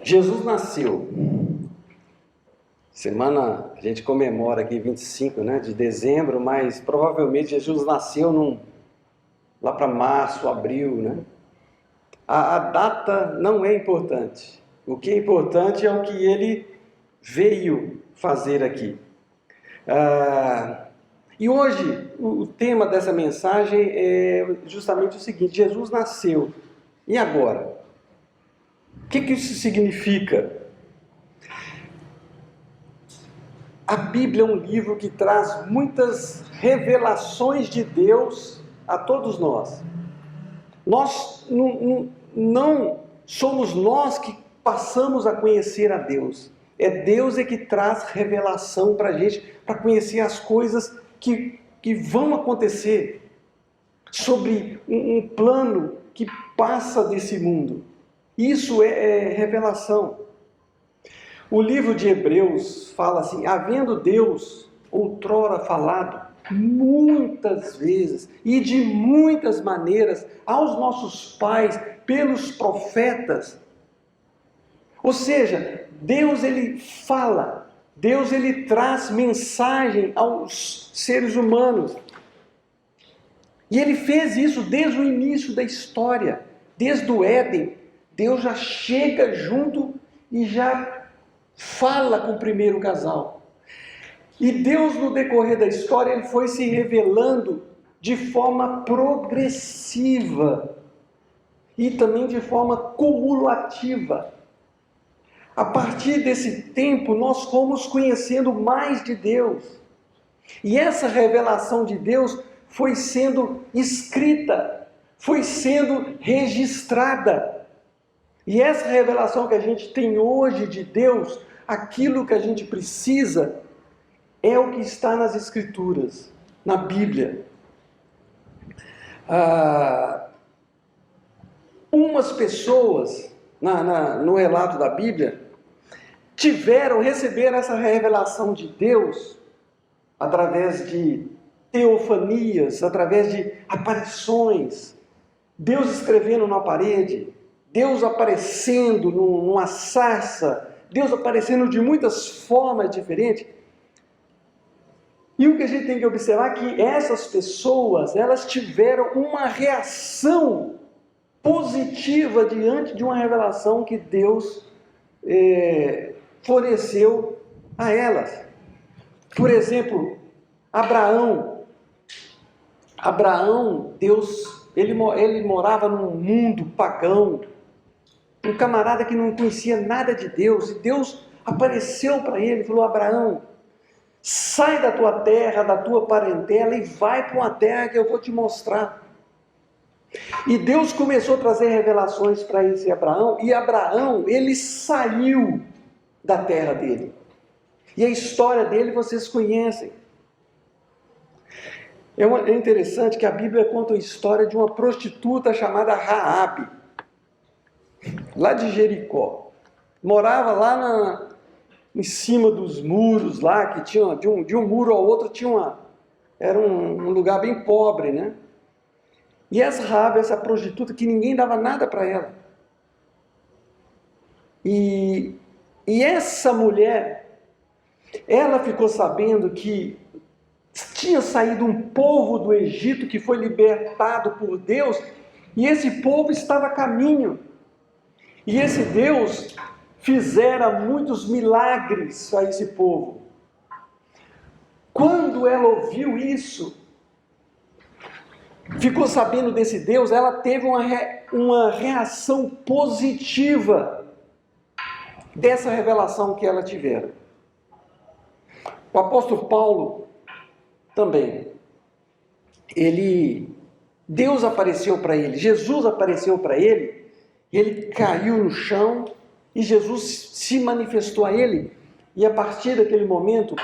Jesus nasceu. Semana a gente comemora aqui 25, de dezembro, mas provavelmente Jesus nasceu lá para março, abril, A data não é importante. O que é importante é o que ele veio fazer aqui. E hoje o tema dessa mensagem é justamente o seguinte: Jesus nasceu. E agora? O que isso significa? A Bíblia é um livro que traz muitas revelações de Deus a todos nós. Nós não somos nós que passamos a conhecer a Deus. É Deus que traz revelação para a gente, para conhecer as coisas que vão acontecer sobre um plano que passa desse mundo. Isso é revelação. O livro de Hebreus fala assim: havendo Deus outrora falado muitas vezes e de muitas maneiras aos nossos pais pelos profetas. Ou seja, Deus ele fala, Deus ele traz mensagem aos seres humanos. E ele fez isso desde o início da história, desde o Éden. Deus já chega junto e já fala com o primeiro casal. E Deus, no decorrer da história, ele foi se revelando de forma progressiva e também de forma cumulativa. A partir desse tempo, nós fomos conhecendo mais de Deus. E essa revelação de Deus foi sendo escrita, foi sendo registrada. E essa revelação que a gente tem hoje de Deus, aquilo que a gente precisa, é o que está nas Escrituras, na Bíblia. Umas pessoas, no relato da Bíblia, receberam essa revelação de Deus através de teofanias, através de aparições, Deus escrevendo na parede, Deus aparecendo numa sarça, Deus aparecendo de muitas formas diferentes. E o que a gente tem que observar é que essas pessoas, elas tiveram uma reação positiva diante de uma revelação que Deus forneceu a elas. Por exemplo, Abraão, Deus, ele morava num mundo pagão, um camarada que não conhecia nada de Deus, e Deus apareceu para ele e falou: Abraão, sai da tua terra, da tua parentela e vai para uma terra que eu vou te mostrar. E Deus começou a trazer revelações para esse Abraão, e Abraão, ele saiu da terra dele. E a história dele vocês conhecem. É interessante que a Bíblia conta a história de uma prostituta chamada Raabe, lá de Jericó. Morava lá em cima dos muros lá, que tinha de um muro ao outro era um lugar bem pobre, E essa Raabe, essa prostituta, que ninguém dava nada para ela. E essa mulher, ela ficou sabendo que tinha saído um povo do Egito que foi libertado por Deus, e esse povo estava a caminho. E esse Deus fizera muitos milagres a esse povo. Quando ela ouviu isso, ficou sabendo desse Deus, ela teve uma reação positiva dessa revelação que ela tivera. O apóstolo Paulo também, Deus apareceu para ele, Jesus apareceu para ele, ele caiu no chão e Jesus se manifestou a ele, e a partir daquele momento,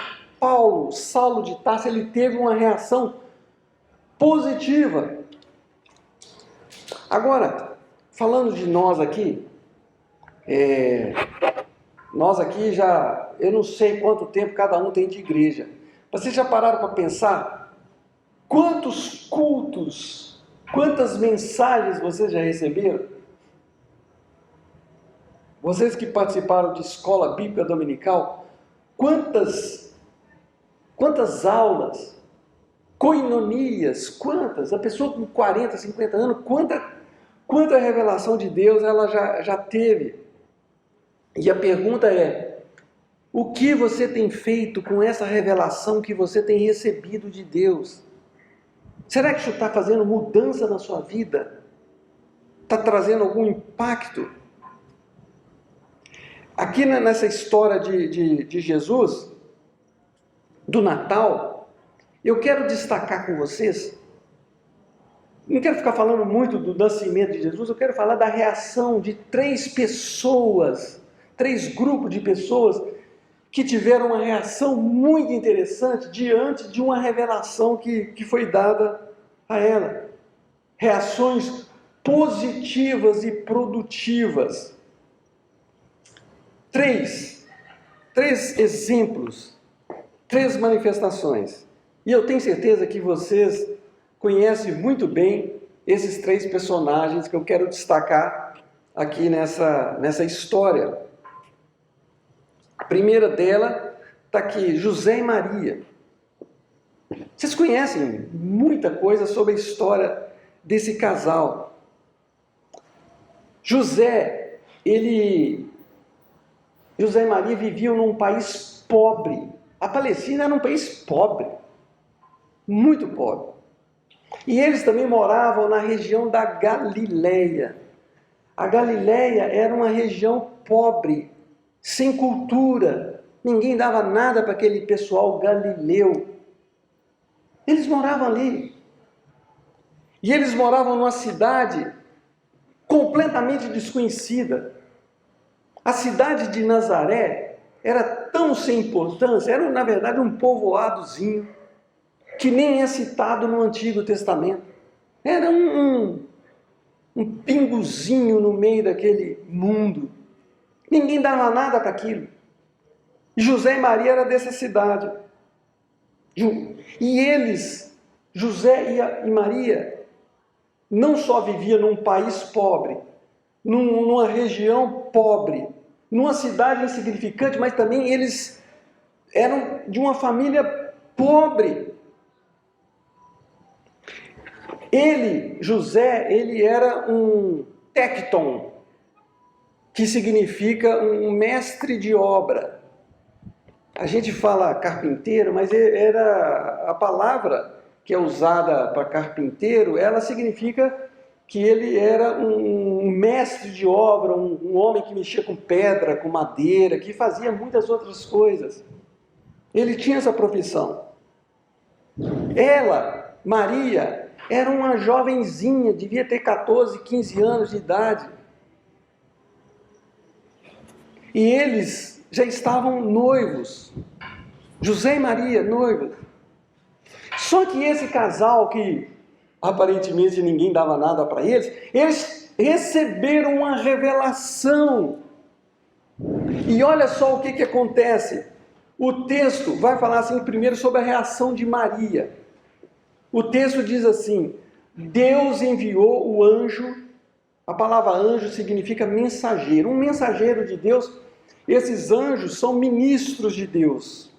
Saulo de Tarso, ele teve uma reação positiva. Agora, falando de nós aqui, eu não sei quanto tempo cada um tem de igreja. Vocês já pararam para pensar quantos cultos, quantas mensagens vocês já receberam? Vocês que participaram de escola bíblica dominical, quantas aulas, coinonias, quantas? A pessoa com 40, 50 anos, quanta revelação de Deus ela já teve? E a pergunta é: o que você tem feito com essa revelação que você tem recebido de Deus? Será que isso está fazendo mudança na sua vida? Está trazendo algum impacto? Aqui nessa história de Jesus, do Natal, eu quero destacar com vocês, não quero ficar falando muito do nascimento de Jesus, eu quero falar da reação de 3 pessoas, 3 grupos de pessoas que tiveram uma reação muito interessante diante de uma revelação que foi dada a ela. Reações positivas e produtivas. 3 exemplos, 3 manifestações. E eu tenho certeza que vocês conhecem muito bem esses 3 personagens que eu quero destacar aqui nessa história. A primeira dela está aqui, José e Maria. Vocês conhecem muita coisa sobre a história desse casal. José e Maria viviam num país pobre. A Palestina era um país pobre, muito pobre. E eles também moravam na região da Galileia. A Galileia era uma região pobre, sem cultura. Ninguém dava nada para aquele pessoal galileu. Eles moravam ali. E eles moravam numa cidade completamente desconhecida. A cidade de Nazaré era tão sem importância, era na verdade um povoadozinho, que nem é citado no Antigo Testamento. Era um pinguzinho no meio daquele mundo. Ninguém dava nada para aquilo. E José e Maria eram dessa cidade. E eles, José e Maria, não só viviam num país pobre, numa região pobre, numa cidade insignificante, mas também eles eram de uma família pobre. José, ele era um tecton, que significa um mestre de obra. A gente fala carpinteiro, mas era a palavra que é usada para carpinteiro, ela significa que ele era um mestre de obra, um homem que mexia com pedra, com madeira, que fazia muitas outras coisas. Ele tinha essa profissão. Ela, Maria, era uma jovenzinha, devia ter 14, 15 anos de idade. E eles já estavam noivos. José e Maria, noivos. Só que esse casal, que aparentemente ninguém dava nada para eles receberam uma revelação. E olha só o que acontece. O texto vai falar assim primeiro sobre a reação de Maria. O texto diz assim: Deus enviou o anjo. A palavra anjo significa mensageiro. Um mensageiro de Deus. Esses anjos são ministros de Deus.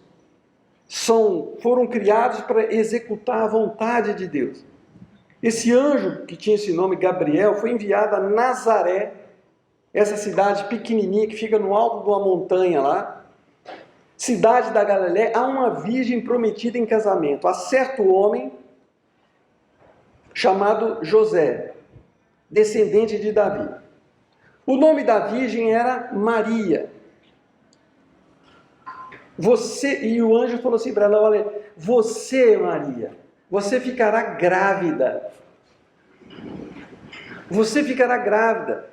Foram criados para executar a vontade de Deus. Esse anjo, que tinha esse nome Gabriel, foi enviado a Nazaré, essa cidade pequenininha que fica no alto de uma montanha lá, cidade da Galiléia, a uma virgem prometida em casamento, a certo homem chamado José, descendente de Davi. O nome da virgem era Maria. E o anjo falou assim para ela: olha, você, Maria, você ficará grávida. Você ficará grávida.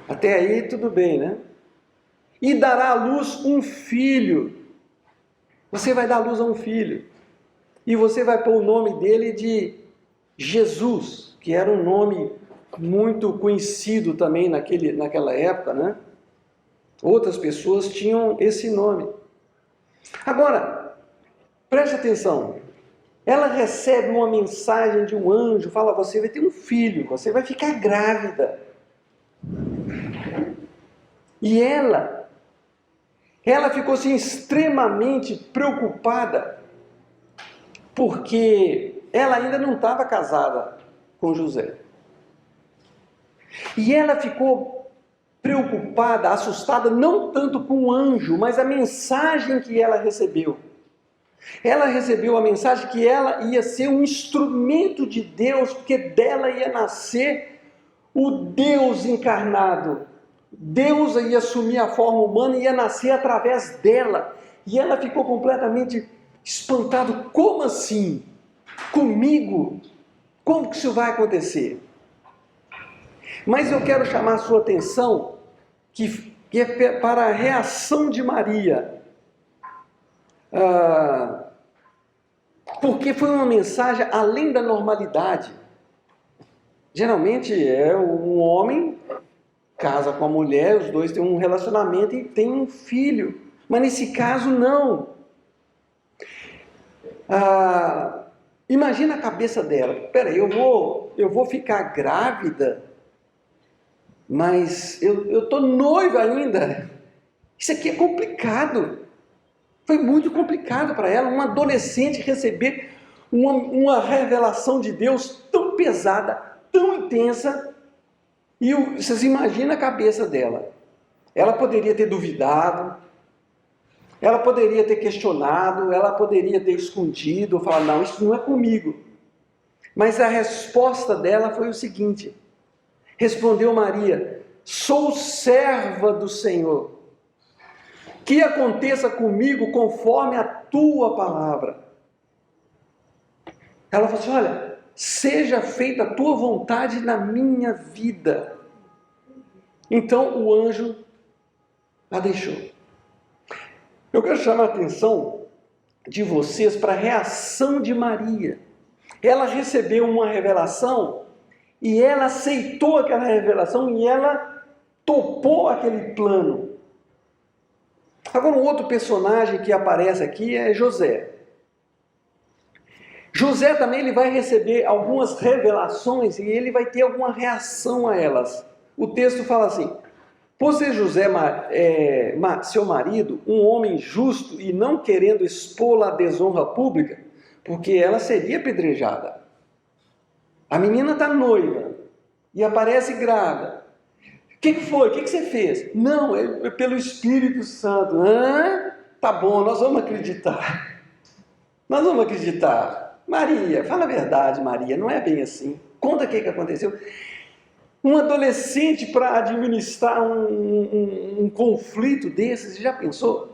Até aí tudo bem, né? E dará à luz um filho. Você vai dar à luz a um filho. E você vai pôr o nome dele de Jesus, que era um nome muito conhecido também naquela época, né? Outras pessoas tinham esse nome. Agora, preste atenção. Ela recebe uma mensagem de um anjo, fala: você vai ter um filho, você vai ficar grávida. E ela ficou assim extremamente preocupada, porque ela ainda não estava casada com José. E ela ficou preocupada, assustada, não tanto com o anjo, mas a mensagem que ela recebeu. Ela recebeu a mensagem que ela ia ser um instrumento de Deus, porque dela ia nascer o Deus encarnado. Deus ia assumir a forma humana e ia nascer através dela. E ela ficou completamente espantada. Como assim? Comigo? Como que isso vai acontecer? Mas eu quero chamar a sua atenção que é para a reação de Maria. Porque foi uma mensagem além da normalidade. Geralmente é um homem casa com a mulher, os dois têm um relacionamento e têm um filho. Mas nesse caso não. Imagina a cabeça dela. Peraí, eu vou ficar grávida, mas eu estou noiva ainda. Isso aqui é complicado. Foi muito complicado para ela, uma adolescente receber uma revelação de Deus tão pesada, tão intensa. E vocês imaginam a cabeça dela. Ela poderia ter duvidado, ela poderia ter questionado, ela poderia ter escondido, falar, não, isso não é comigo. Mas a resposta dela foi o seguinte: respondeu Maria, sou serva do Senhor, que aconteça comigo conforme a tua palavra. Ela falou assim, olha, seja feita a tua vontade na minha vida. Então o anjo a deixou. Eu quero chamar a atenção de vocês para a reação de Maria. Ela recebeu uma revelação e ela aceitou aquela revelação e ela topou aquele plano. Agora, um outro personagem que aparece aqui é José. José também ele vai receber algumas revelações e ele vai ter alguma reação a elas. O texto fala assim, por ser José, seu marido, um homem justo e não querendo expô-la à desonra pública, porque ela seria apedrejada. A menina está noiva e aparece grávida. O que foi? O que você fez? Não, é pelo Espírito Santo. Tá bom, nós vamos acreditar. Nós vamos acreditar. Maria, fala a verdade, Maria, não é bem assim. Conta o que aconteceu. Um adolescente para administrar um conflito desses, já pensou?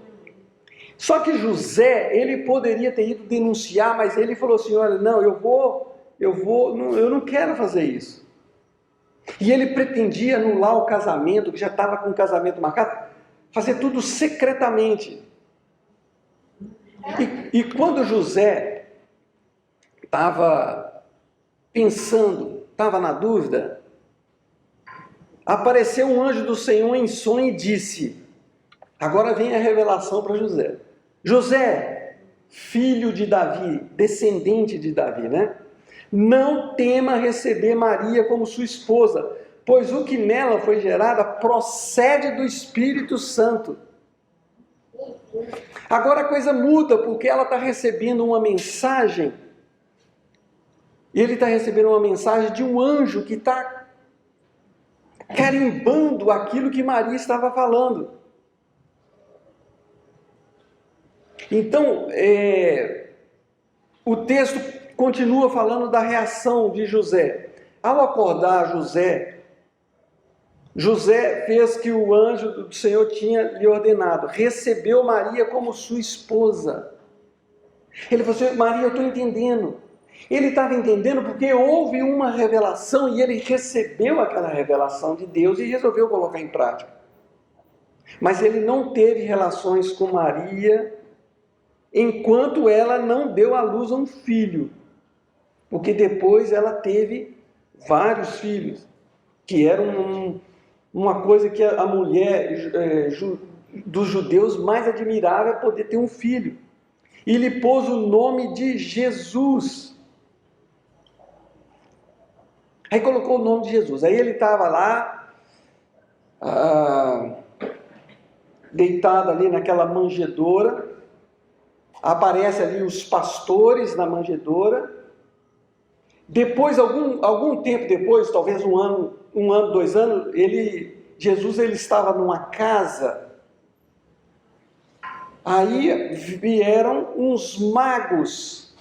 Só que José, ele poderia ter ido denunciar, mas ele falou assim, olha, não, eu não quero fazer isso. E ele pretendia anular o casamento, que já estava com o casamento marcado, fazer tudo secretamente. E quando José estava pensando, estava na dúvida, apareceu um anjo do Senhor em sonho e disse, agora vem a revelação para José. José, filho de Davi, descendente de Davi, né? Não tema receber Maria como sua esposa, pois o que nela foi gerado procede do Espírito Santo. Agora a coisa muda, porque ela está recebendo uma mensagem, e ele está recebendo uma mensagem de um anjo que está carimbando aquilo que Maria estava falando. Então, o texto continua falando da reação de José. Ao acordar José fez que o anjo do Senhor tinha lhe ordenado, recebeu Maria como sua esposa. Ele falou assim, Maria, eu estou entendendo. Ele estava entendendo porque houve uma revelação e ele recebeu aquela revelação de Deus e resolveu colocar em prática. Mas ele não teve relações com Maria enquanto ela não deu à luz a um filho. Porque depois ela teve vários filhos, que era uma coisa que a mulher dos judeus mais admirava, é poder ter um filho. E lhe pôs o nome de Jesus. Aí colocou o nome de Jesus. Aí ele estava lá, deitado ali naquela manjedoura. Aparece ali os pastores na manjedoura. Depois, algum tempo depois, talvez um ano, 2 anos, Jesus estava numa casa. Aí vieram uns magos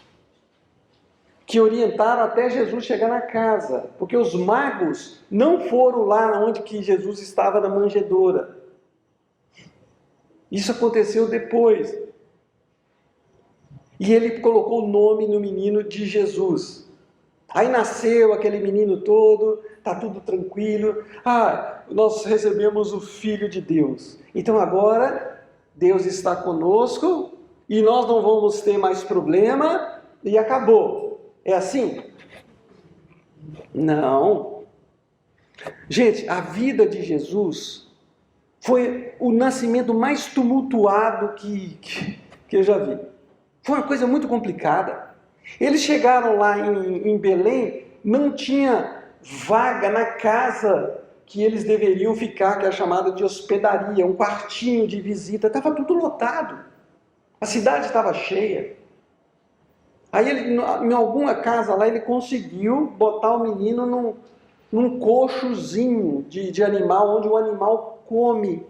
que orientaram até Jesus chegar na casa, porque os magos não foram lá onde que Jesus estava na manjedoura. Isso aconteceu depois. E ele colocou o nome no menino de Jesus. Aí nasceu aquele menino todo, está tudo tranquilo. Nós recebemos o Filho de Deus. Então agora Deus está conosco e nós não vamos ter mais problema e acabou. É assim? Não. Gente, a vida de Jesus foi o nascimento mais tumultuado que eu já vi. Foi uma coisa muito complicada. Eles chegaram lá em Belém, não tinha vaga na casa que eles deveriam ficar, que é chamada de hospedaria, um quartinho de visita, estava tudo lotado. A cidade estava cheia. Aí ele, em alguma casa lá, ele conseguiu botar o menino num cochozinho de animal, onde o animal come.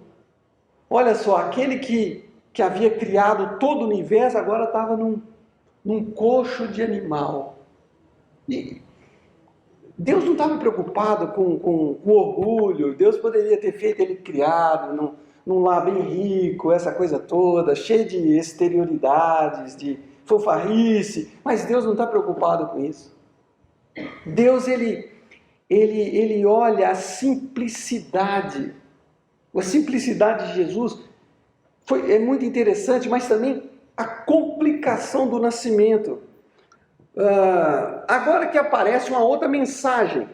Olha só, aquele que havia criado todo o universo, agora estava num coxo de animal. E Deus não estava preocupado com orgulho. Deus poderia ter feito ele criado num lar bem rico, essa coisa toda, cheio de exterioridades, de fofarrice, mas Deus não está preocupado com isso. Deus, ele olha a simplicidade de Jesus. É muito interessante, mas também a complicação do nascimento. Agora que aparece uma outra mensagem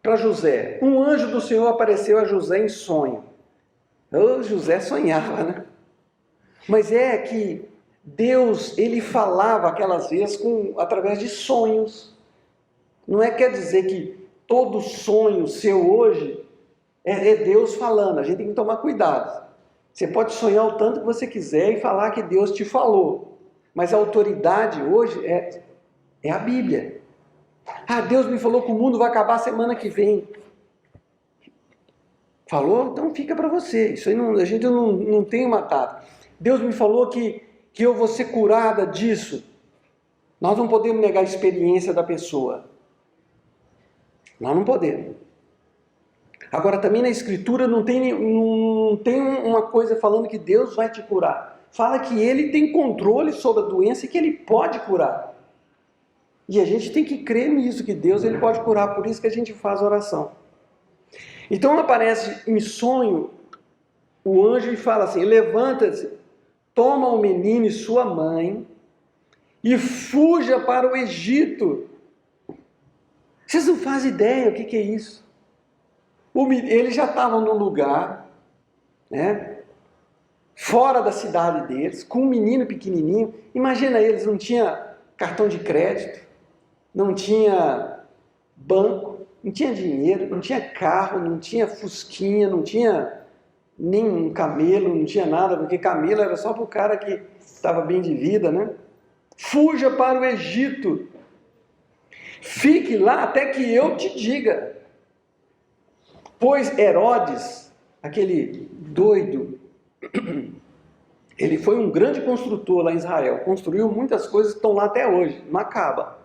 para José. Um anjo do Senhor apareceu a José em sonho. José sonhava, né? Mas é que Deus, ele falava aquelas vezes através de sonhos. Não quer dizer que todo sonho seu hoje é Deus falando. A gente tem que tomar cuidado. Você pode sonhar o tanto que você quiser e falar que Deus te falou. Mas a autoridade hoje é a Bíblia. Deus me falou que o mundo vai acabar semana que vem. Falou? Então fica para você. Isso aí a gente não tem uma data. Deus me falou que eu vou ser curada disso. Nós não podemos negar a experiência da pessoa. Nós não podemos. Agora, também na Escritura não tem uma coisa falando que Deus vai te curar. Fala que Ele tem controle sobre a doença e que Ele pode curar. E a gente tem que crer nisso, que Deus ele pode curar. Por isso que a gente faz oração. Então aparece em sonho o anjo e fala assim: levanta-se, toma o menino e sua mãe e fuja para o Egito. Vocês não fazem ideia o que é isso. Eles já estavam num lugar, né, fora da cidade deles, com um menino pequenininho. Imagina eles, não tinha cartão de crédito, não tinha banco, não tinha dinheiro, não tinha carro, não tinha fusquinha, não tinha nem um camelo, não tinha nada, porque camelo era só para o cara que estava bem de vida, né? Fuja para o Egito, fique lá até que eu te diga. Pois Herodes, aquele doido, ele foi um grande construtor lá em Israel, construiu muitas coisas que estão lá até hoje, não acaba.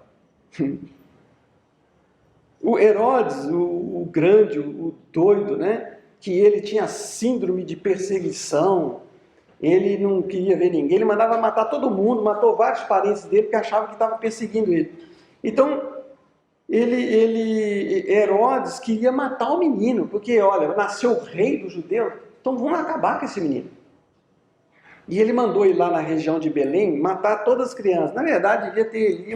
O Herodes, o grande, o doido, né? Que ele tinha síndrome de perseguição, ele não queria ver ninguém, ele mandava matar todo mundo, matou vários parentes dele que achavam que estava perseguindo ele. Então, Herodes queria matar o menino, porque, olha, nasceu o rei dos judeus, então vamos acabar com esse menino. E ele mandou ir lá na região de Belém matar todas as crianças. Na verdade, devia ter ali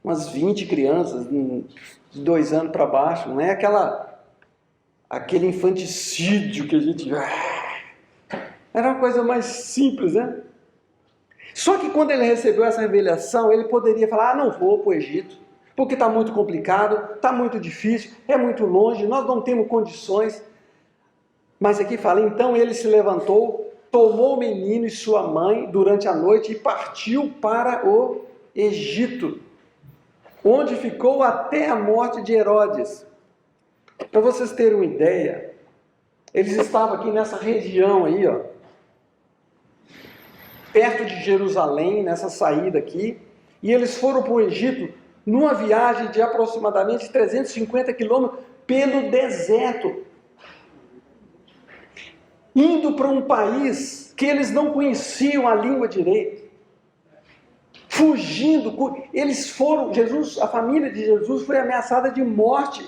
umas 20 crianças, de 2 anos para baixo, não é aquele infanticídio que a gente... Era uma coisa mais simples, né? Só que quando ele recebeu essa revelação, ele poderia falar: não vou para o Egito, porque está muito complicado, está muito difícil, é muito longe, nós não temos condições. Mas aqui fala, então ele se levantou, tomou o menino e sua mãe durante a noite e partiu para o Egito, onde ficou até a morte de Herodes. Para vocês terem uma ideia, eles estavam aqui nessa região aí, ó, perto de Jerusalém, nessa saída aqui, e eles foram para o Egito numa viagem de aproximadamente 350 quilômetros pelo deserto, indo para um país que eles não conheciam a língua direito, fugindo. Eles foram, a família de Jesus foi ameaçada de morte.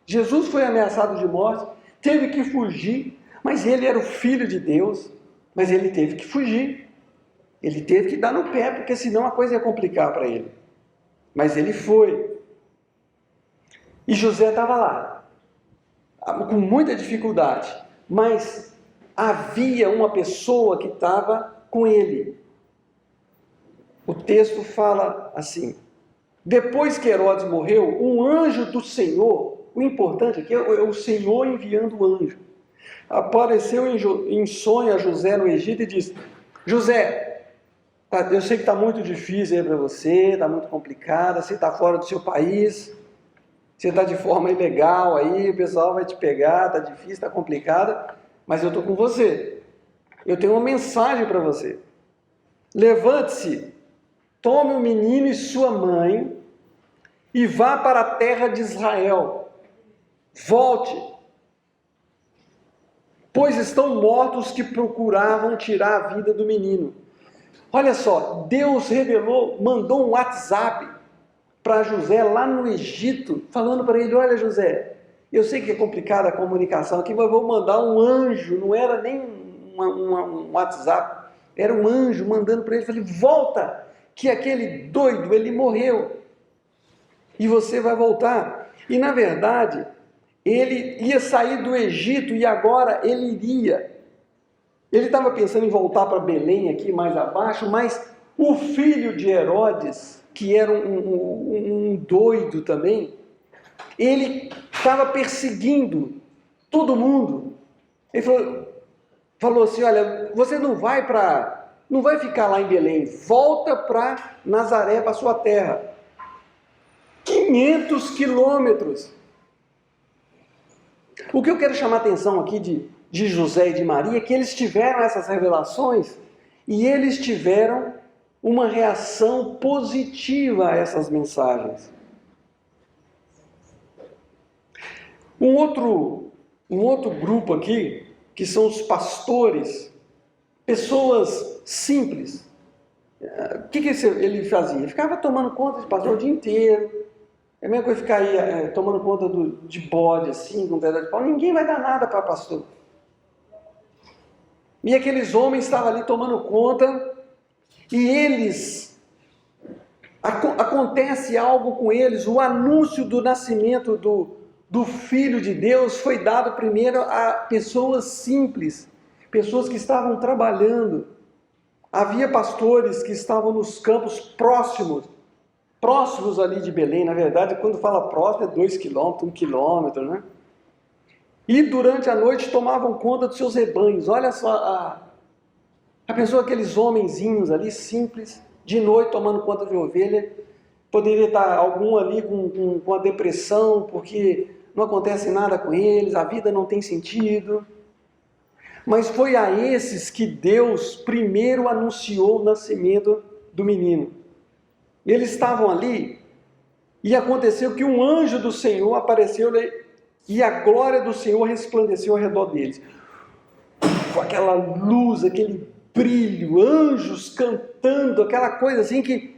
Jesus foi ameaçado de morte, teve que fugir, mas ele era o Filho de Deus, mas ele teve que fugir. Ele teve que dar no pé, porque senão a coisa ia complicar para ele. Mas ele foi. E José estava lá, com muita dificuldade, mas havia uma pessoa que estava com ele. O texto fala assim: depois que Herodes morreu, um anjo do Senhor, o importante aqui é o Senhor enviando o anjo, apareceu em sonho a José no Egito e disse: José, eu sei que está muito difícil aí para você, está muito complicado, você está fora do seu país, você está de forma ilegal aí, o pessoal vai te pegar, está difícil, está complicado, mas eu estou com você. Eu tenho uma mensagem para você. Levante-se, tome o menino e sua mãe e vá para a terra de Israel. Volte, pois estão mortos que procuravam tirar a vida do menino. Olha só, Deus revelou, mandou um WhatsApp para José lá no Egito, falando para ele: olha José, eu sei que é complicada a comunicação aqui, mas vou mandar um anjo, não era nem um WhatsApp, era um anjo mandando para ele, falei: volta, que aquele doido, ele morreu, e você vai voltar. E na verdade, ele ia sair do Egito e agora ele iria. Ele estava pensando em voltar para Belém, aqui mais abaixo, mas o filho de Herodes, que era um doido também, ele estava perseguindo todo mundo. Ele falou assim: olha, você não vai ficar lá em Belém, volta para Nazaré, para sua terra. 500 quilômetros. O que eu quero chamar a atenção aqui de José e de Maria é que eles tiveram essas revelações e eles tiveram uma reação positiva a essas mensagens. Um outro grupo aqui, que são os pastores, pessoas simples. O que ele fazia? Ele ficava tomando conta de pastor o dia inteiro. É a mesma coisa ficar aí tomando conta de bode, assim, com um pedaço de pau. Ninguém vai dar nada para pastor. E aqueles homens estavam ali tomando conta, e eles, acontece algo com eles, o anúncio do nascimento do Filho de Deus foi dado primeiro a pessoas simples, pessoas que estavam trabalhando. Havia pastores que estavam nos campos próximos ali de Belém. Na verdade, quando fala próximo, é 2 quilômetros, 1 quilômetro, né? E durante a noite tomavam conta dos seus rebanhos. Olha só, a pessoa, aqueles homenzinhos ali, simples, de noite tomando conta de ovelha. Poderia estar algum ali com a depressão, porque não acontece nada com eles, a vida não tem sentido. Mas foi a esses que Deus primeiro anunciou o nascimento do menino. Eles estavam ali, e aconteceu que um anjo do Senhor apareceu, e a glória do Senhor resplandeceu ao redor deles. Com aquela luz, aquele brilho, anjos cantando, aquela coisa assim que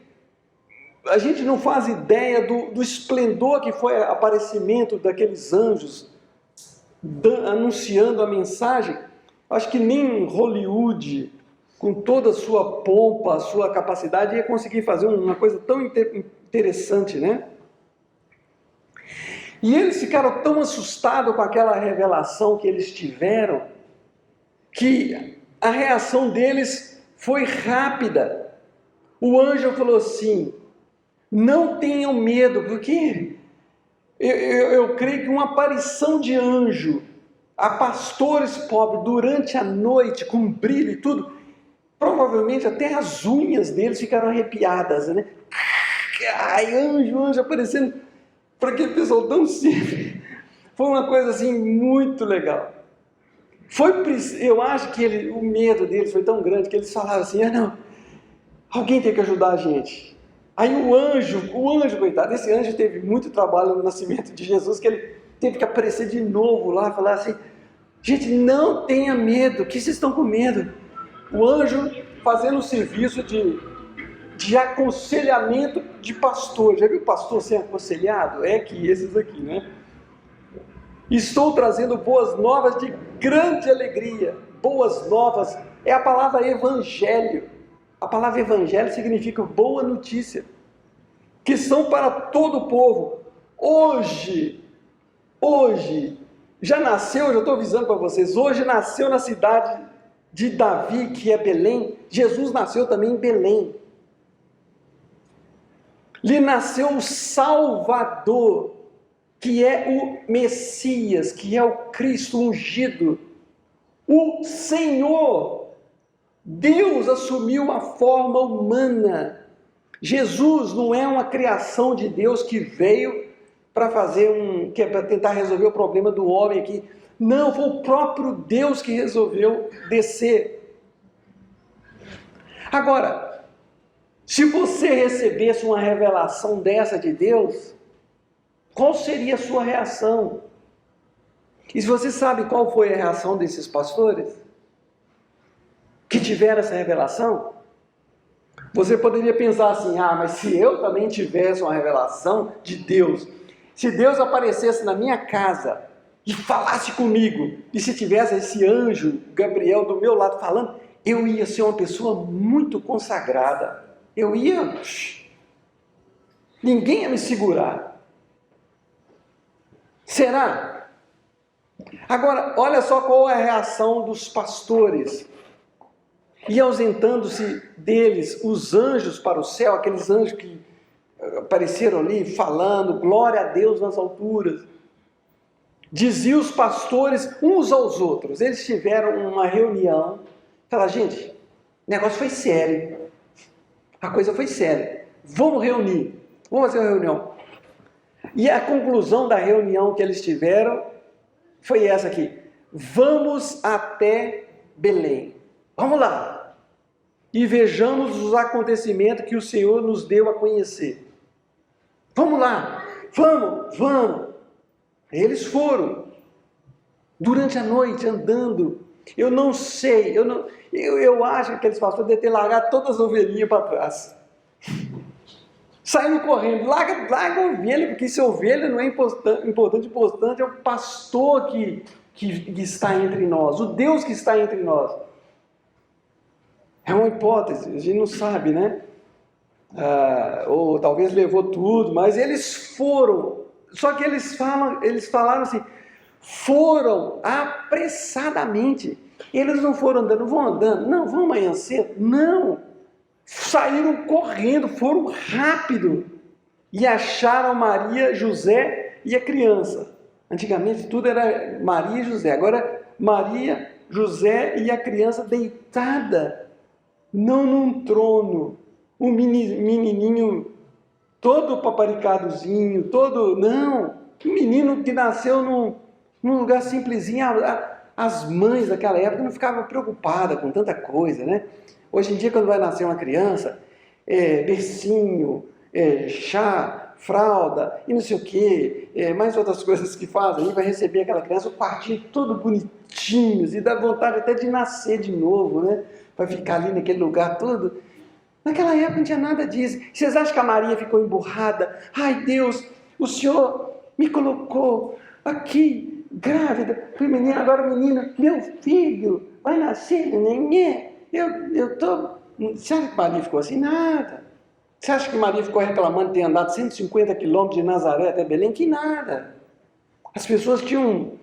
a gente não faz ideia do esplendor que foi o aparecimento daqueles anjos anunciando a mensagem. Acho que nem Hollywood, com toda a sua pompa, a sua capacidade, ia conseguir fazer uma coisa tão interessante, né? E eles ficaram tão assustados com aquela revelação que eles tiveram, que a reação deles foi rápida. O anjo falou assim: não tenham medo, porque eu creio que uma aparição de anjo a pastores pobres durante a noite, com brilho e tudo, provavelmente até as unhas deles ficaram arrepiadas, né? Ai, anjo aparecendo para aquele pessoal tão simples. Foi uma coisa assim muito legal. Eu acho que o medo deles foi tão grande que eles falaram assim: não, alguém tem que ajudar a gente. Aí o anjo, coitado, esse anjo teve muito trabalho no nascimento de Jesus, que ele teve que aparecer de novo lá, falar assim: gente, não tenha medo, que vocês estão com medo? O anjo fazendo o serviço de aconselhamento de pastor. Já viu pastor ser aconselhado? É que esses aqui, né? Estou trazendo boas novas de grande alegria. Boas novas é a palavra evangelho. A palavra evangelho significa boa notícia, que são para todo o povo. Hoje, já nasceu, já estou avisando para vocês, hoje nasceu na cidade de Davi, que é Belém. Jesus nasceu também em Belém. Lhe nasceu o Salvador, que é o Messias, que é o Cristo ungido, o Senhor. Deus assumiu a forma humana. Jesus não é uma criação de Deus que veio para para tentar resolver o problema do homem aqui. Não, foi o próprio Deus que resolveu descer. Agora, se você recebesse uma revelação dessa de Deus, qual seria a sua reação? E se você sabe qual foi a reação desses pastores que tiveram essa revelação, você poderia pensar assim: mas se eu também tivesse uma revelação de Deus, se Deus aparecesse na minha casa e falasse comigo, e se tivesse esse anjo Gabriel do meu lado falando, eu ia ser uma pessoa muito consagrada. Ninguém ia me segurar. Será? Agora, olha só qual é a reação dos pastores. E ausentando-se deles os anjos para o céu, aqueles anjos que apareceram ali falando, glória a Deus nas alturas. Diziam os pastores uns aos outros, eles tiveram uma reunião, falaram: gente, o negócio foi sério, a coisa foi séria, vamos reunir, vamos fazer uma reunião. E a conclusão da reunião que eles tiveram foi essa aqui: vamos até Belém. Vamos lá e vejamos os acontecimentos que o Senhor nos deu a conhecer. Vamos lá, vamos. Eles foram durante a noite andando. Eu não sei, eu acho que aqueles pastores devem ter largado todas as ovelhinhas para trás. Saindo correndo, larga a ovelha, porque se a ovelha não é importante é o pastor que está entre nós, o Deus que está entre nós. É uma hipótese, a gente não sabe, né? Ou talvez levou tudo, mas eles foram. Só que eles falaram assim: foram apressadamente. Eles não foram andando, vão andando, não, vão amanhã cedo, não. Saíram correndo, foram rápido e acharam Maria, José e a criança. Antigamente tudo era Maria e José, agora Maria, José e a criança deitada, não num trono, um menininho todo paparicadozinho, não, um menino que nasceu num lugar simplesinho. As mães daquela época não ficavam preocupadas com tanta coisa, né? Hoje em dia, quando vai nascer uma criança, bercinho, chá, fralda e não sei o quê, mais outras coisas que fazem, vai receber aquela criança, o quartinho todo bonitinho, e dá vontade até de nascer de novo, né? Vai ficar ali naquele lugar todo. Naquela época não tinha nada disso. Vocês acham que a Maria ficou emburrada? Ai, Deus, o Senhor me colocou aqui, grávida, feminina, agora menina, meu filho vai nascer, neném. Você acha que Maria ficou assim? Nada. Você acha que Maria ficou reclamando de ter andado 150 quilômetros de Nazaré até Belém? Que nada. As pessoas tinham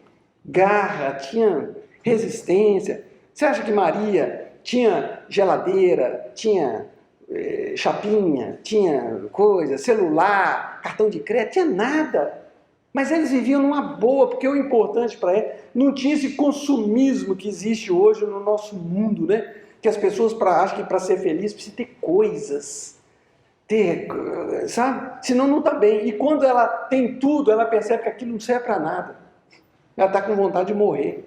garra, tinham resistência. Você acha que Maria tinha geladeira, tinha chapinha, tinha coisa, celular, cartão de crédito? Tinha nada. Mas eles viviam numa boa, porque o importante para eles não tinha esse consumismo que existe hoje no nosso mundo, né? Que as pessoas acham que para ser feliz precisa ter coisas, sabe? Senão não está bem. E quando ela tem tudo, ela percebe que aquilo não serve para nada. Ela está com vontade de morrer.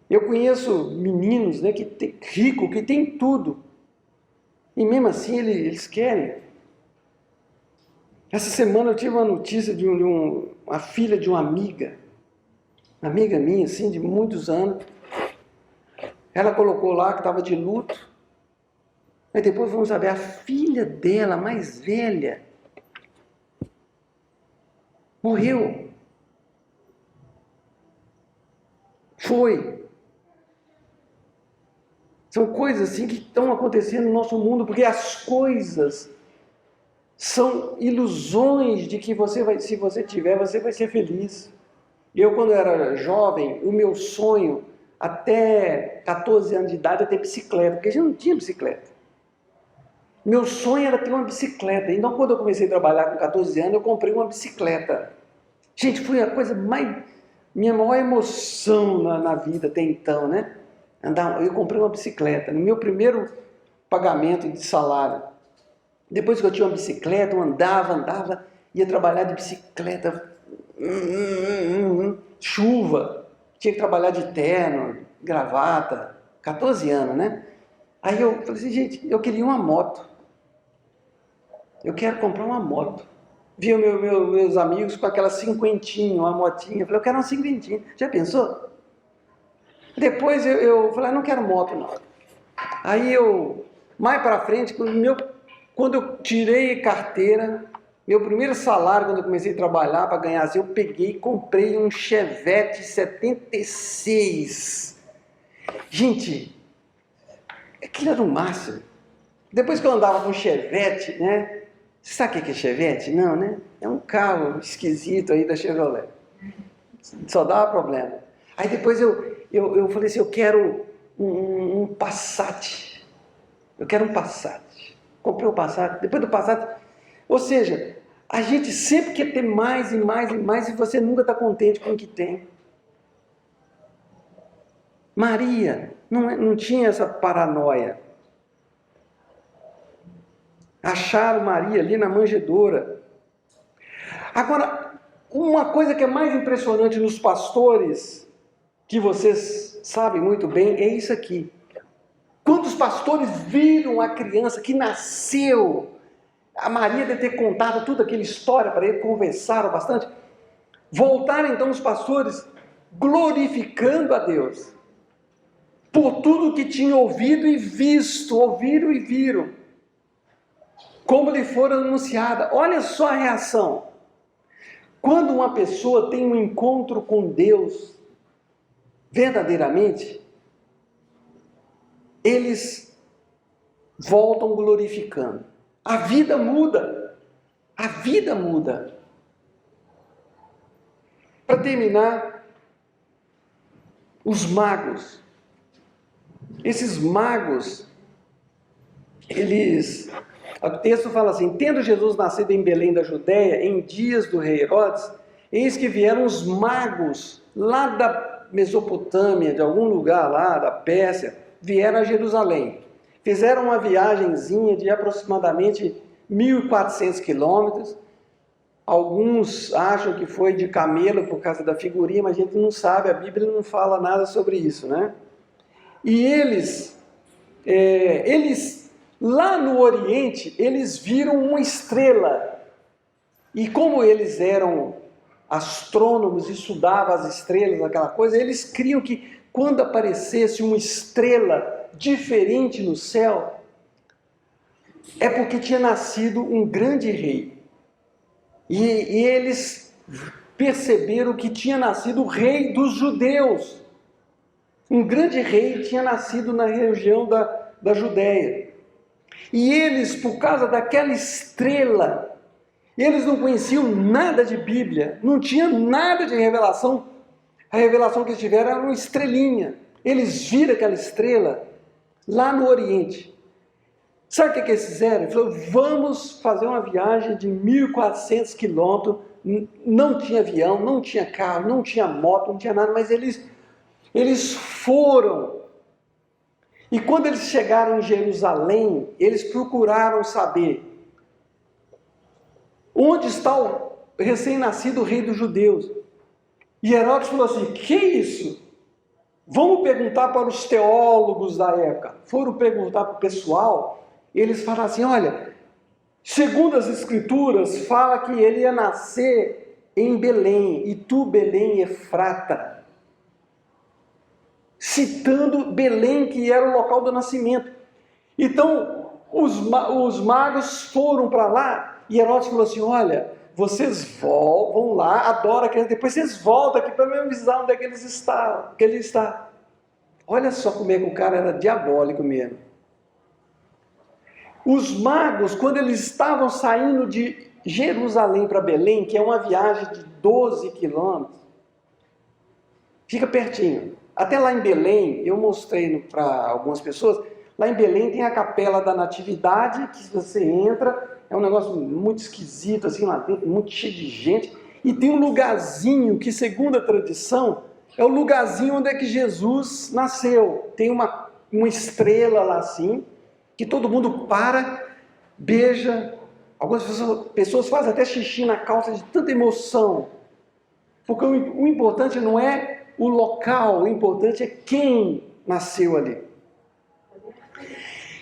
Eu conheço meninos, né, ricos, que têm tudo. E mesmo assim eles querem. Essa semana eu tive uma notícia de uma filha de uma amiga minha, assim, de muitos anos. Ela colocou lá que estava de luto. Aí depois vamos saber, a filha dela, mais velha, morreu. Foi. São coisas assim que estão acontecendo no nosso mundo, porque as coisas são ilusões de que se você tiver, você vai ser feliz. Eu, quando era jovem, o meu sonho, até 14 anos de idade, é ter bicicleta, porque a gente não tinha bicicleta. Meu sonho era ter uma bicicleta. Então, quando eu comecei a trabalhar com 14 anos, eu comprei uma bicicleta. Gente, foi a coisa minha maior emoção na vida até então, né? Eu comprei uma bicicleta, no meu primeiro pagamento de salário. Depois que eu tinha uma bicicleta, eu andava, ia trabalhar de bicicleta, chuva, tinha que trabalhar de terno, gravata, 14 anos, né? Aí eu falei assim, gente, eu queria uma moto. Eu quero comprar uma moto. Via meus amigos com aquela cinquentinha, uma motinha. Eu falei, eu quero uma cinquentinha. Já pensou? Depois eu falei, não quero moto, não. Aí mais para frente, quando eu tirei carteira, meu primeiro salário, quando eu comecei a trabalhar para ganhar assim, eu peguei e comprei um Chevette 76. Gente, aquilo era o máximo. Depois que eu andava com Chevette, né? Você sabe o que é Chevette? Não, né? É um carro esquisito aí da Chevrolet. Só dava problema. Aí depois eu falei assim, eu quero um Passat. Eu quero um Passat. Comprei o Passat. Depois do Passat... Ou seja, a gente sempre quer ter mais e mais e mais e você nunca está contente com o que tem. Maria não tinha essa paranoia. Acharam Maria ali na manjedoura. Agora, uma coisa que é mais impressionante nos pastores, que vocês sabem muito bem, é isso aqui. Quando os pastores viram a criança que nasceu, a Maria deve ter contado toda aquela história para ele, conversaram bastante. Voltaram então os pastores glorificando a Deus por tudo que tinham ouvido e visto, ouviram e viram, como lhe foram anunciada. Olha só a reação. Quando uma pessoa tem um encontro com Deus, verdadeiramente, eles voltam glorificando. A vida muda. A vida muda. Para terminar, os magos. Esses magos, o texto fala assim, tendo Jesus nascido em Belém da Judéia, em dias do rei Herodes, eis que vieram os magos lá da Mesopotâmia, de algum lugar lá, da Pérsia, vieram a Jerusalém. Fizeram uma viagenzinha de aproximadamente 1.400 quilômetros. Alguns acham que foi de camelo por causa da figurinha, mas a gente não sabe, a Bíblia não fala nada sobre isso, né? E eles lá no Oriente, eles viram uma estrela. E como eles eram astrônomos, estudavam as estrelas, aquela coisa, eles criam que quando aparecesse uma estrela diferente no céu, é porque tinha nascido um grande rei. E eles perceberam que tinha nascido o rei dos judeus. Um grande rei tinha nascido na região da Judéia. E eles, por causa daquela estrela, eles não conheciam nada de Bíblia, não tinha nada de revelação. A revelação que eles tiveram era uma estrelinha. Eles viram aquela estrela lá no Oriente. Sabe o que eles fizeram? Eles falaram, vamos fazer uma viagem de 1.400 quilômetros não tinha avião, não tinha carro, não tinha moto, não tinha nada, mas eles foram. E quando eles chegaram em Jerusalém, eles procuraram saber onde está o recém-nascido rei dos judeus. E Herodes falou assim: que isso? Vamos perguntar para os teólogos da época. Foram perguntar para o pessoal, eles falaram assim: olha, segundo as escrituras, fala que ele ia nascer em Belém, e tu, Belém, Efrata. Citando Belém, que era o local do nascimento. Então, os magos foram para lá, e Herodes falou assim: olha, vocês vão lá, adoram a criança, depois vocês voltam aqui para me avisar onde é que ele está. Olha só como é que o cara era diabólico mesmo. Os magos, quando eles estavam saindo de Jerusalém para Belém, que é uma viagem de 12 quilômetros, fica pertinho. Até lá em Belém, eu mostrei para algumas pessoas, lá em Belém tem a Capela da Natividade, que você entra, é um negócio muito esquisito, assim, lá dentro, muito cheio de gente, e tem um lugarzinho que, segundo a tradição, é o lugarzinho onde é que Jesus nasceu. Tem uma estrela lá assim, que todo mundo para, beija, algumas pessoas fazem até xixi na calça de tanta emoção, porque o importante não é o local, o importante é quem nasceu ali.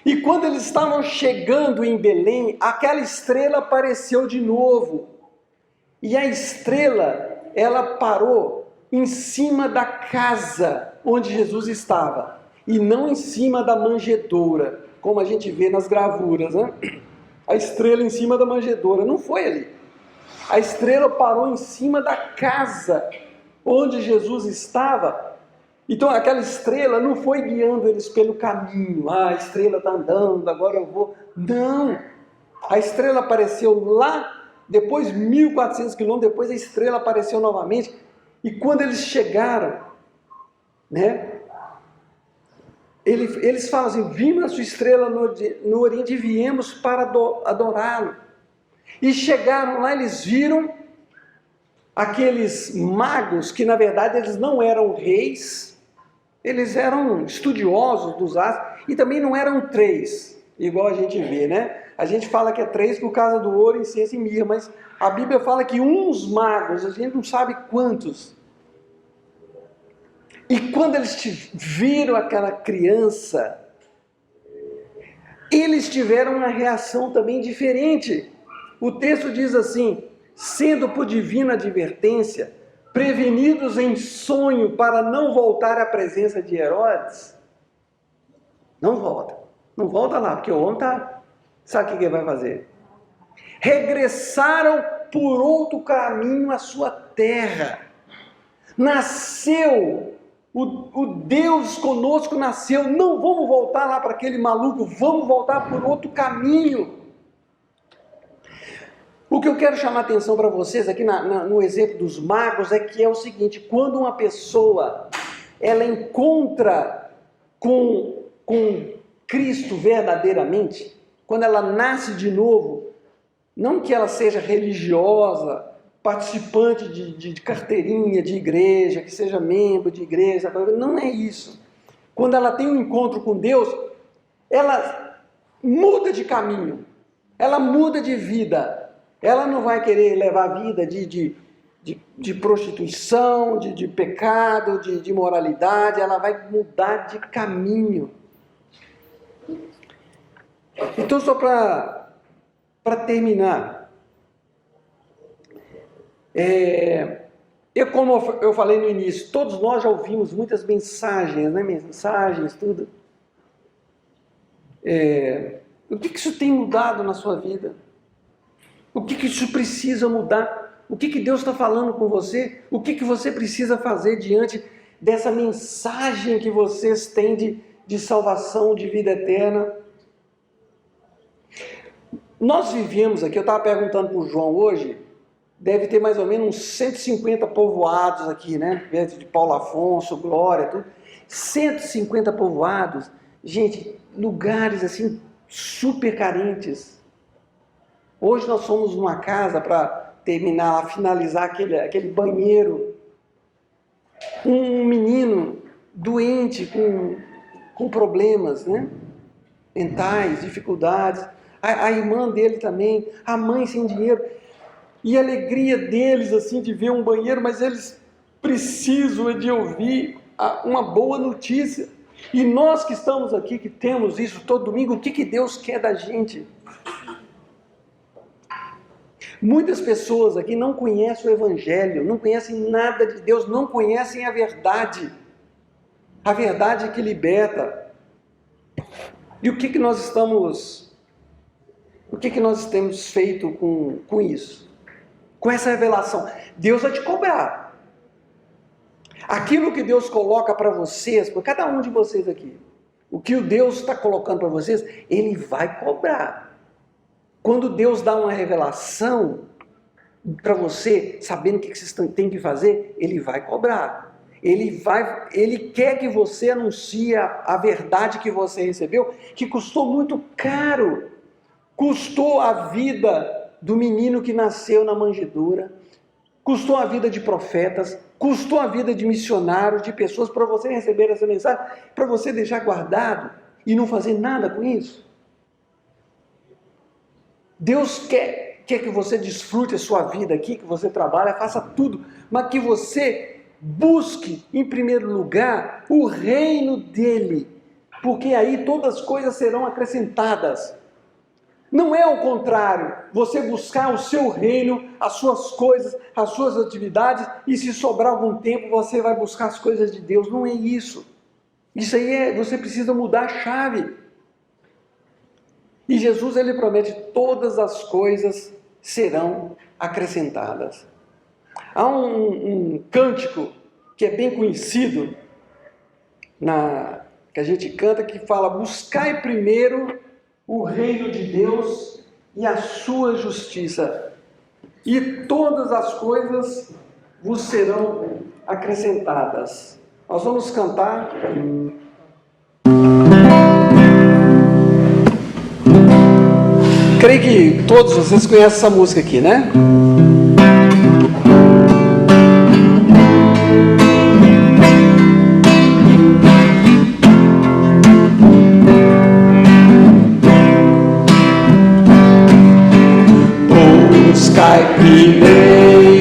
E quando eles estavam chegando em Belém, aquela estrela apareceu de novo. E a estrela, ela parou em cima da casa onde Jesus estava, e não em cima da manjedoura, como a gente vê nas gravuras, né? A estrela em cima da manjedoura, não foi ali. A estrela parou em cima da casa onde Jesus estava. Então aquela estrela não foi guiando eles pelo caminho. A estrela está andando, agora eu vou. Não! A estrela apareceu lá, depois 1.400 quilômetros depois a estrela apareceu novamente. E quando eles chegaram, né? Eles falam assim: vimos a sua estrela no Oriente e viemos para adorá-lo. E chegaram lá, eles viram aqueles magos, que na verdade eles não eram reis, eles eram estudiosos dos astros, e também não eram 3, igual a gente vê, né? A gente fala que é 3 por causa do ouro, incenso e mirra, mas a Bíblia fala que uns magos, a gente não sabe quantos. E quando eles viram aquela criança, eles tiveram uma reação também diferente. O texto diz assim: sendo por divina advertência, prevenidos em sonho para não voltar à presença de Herodes. Não volta lá, porque o homem está, sabe o que ele vai fazer? Regressaram por outro caminho à sua terra. Nasceu, o Deus conosco nasceu, não vamos voltar lá para aquele maluco, vamos voltar por outro caminho. O que eu quero chamar a atenção para vocês aqui no exemplo dos magos é que é o seguinte: quando uma pessoa ela encontra com Cristo verdadeiramente, quando ela nasce de novo, não que ela seja religiosa, participante de carteirinha de igreja, que seja membro de igreja, não é isso. Quando ela tem um encontro com Deus, ela muda de caminho, ela muda de vida. Ela não vai querer levar a vida de prostituição, de pecado, de imoralidade, ela vai mudar de caminho. Então, só para terminar, como eu falei no início, todos nós já ouvimos muitas mensagens, né? Mensagens, tudo. O que isso tem mudado na sua vida? O que isso precisa mudar? O que Deus está falando com você? O que você precisa fazer diante dessa mensagem que vocês têm de salvação, de vida eterna? Nós vivemos aqui, eu estava perguntando para o João hoje, deve ter mais ou menos uns 150 povoados aqui, né? De Paulo Afonso, Glória, tudo. 150 povoados, gente, lugares assim super carentes. Hoje nós fomos numa casa para terminar, finalizar aquele banheiro, um menino doente, com problemas, né? Mentais, dificuldades, a irmã dele também, a mãe sem dinheiro, e a alegria deles, assim, de ver um banheiro, mas eles precisam de ouvir uma boa notícia. E nós que estamos aqui, que temos isso todo domingo, o que Deus quer da gente? Muitas pessoas aqui não conhecem o Evangelho, não conhecem nada de Deus, não conhecem a verdade que liberta. E o que nós temos feito com isso? Com essa revelação? Deus vai te cobrar. Aquilo que Deus coloca para vocês, para cada um de vocês aqui, o que o Deus está colocando para vocês, Ele vai cobrar. Quando Deus dá uma revelação para você, sabendo o que vocês têm que fazer, Ele vai cobrar. Ele quer que você anuncie a verdade que você recebeu, que custou muito caro. Custou a vida do menino que nasceu na manjedoura, custou a vida de profetas, custou a vida de missionários, de pessoas, para você receber essa mensagem, para você deixar guardado e não fazer nada com isso. Deus quer que você desfrute a sua vida aqui, que você trabalhe, faça tudo, mas que você busque, em primeiro lugar, o reino dele, porque aí todas as coisas serão acrescentadas. Não é o contrário, você buscar o seu reino, as suas coisas, as suas atividades, e se sobrar algum tempo você vai buscar as coisas de Deus. Não é isso. Isso aí você precisa mudar a chave. E Jesus, ele promete: todas as coisas serão acrescentadas. Há um cântico que é bem conhecido, que a gente canta, que fala: buscai primeiro o reino de Deus e a sua justiça, e todas as coisas vos serão acrescentadas. Nós vamos cantar. Creio que todos vocês conhecem essa música aqui, né? Buscai primeiro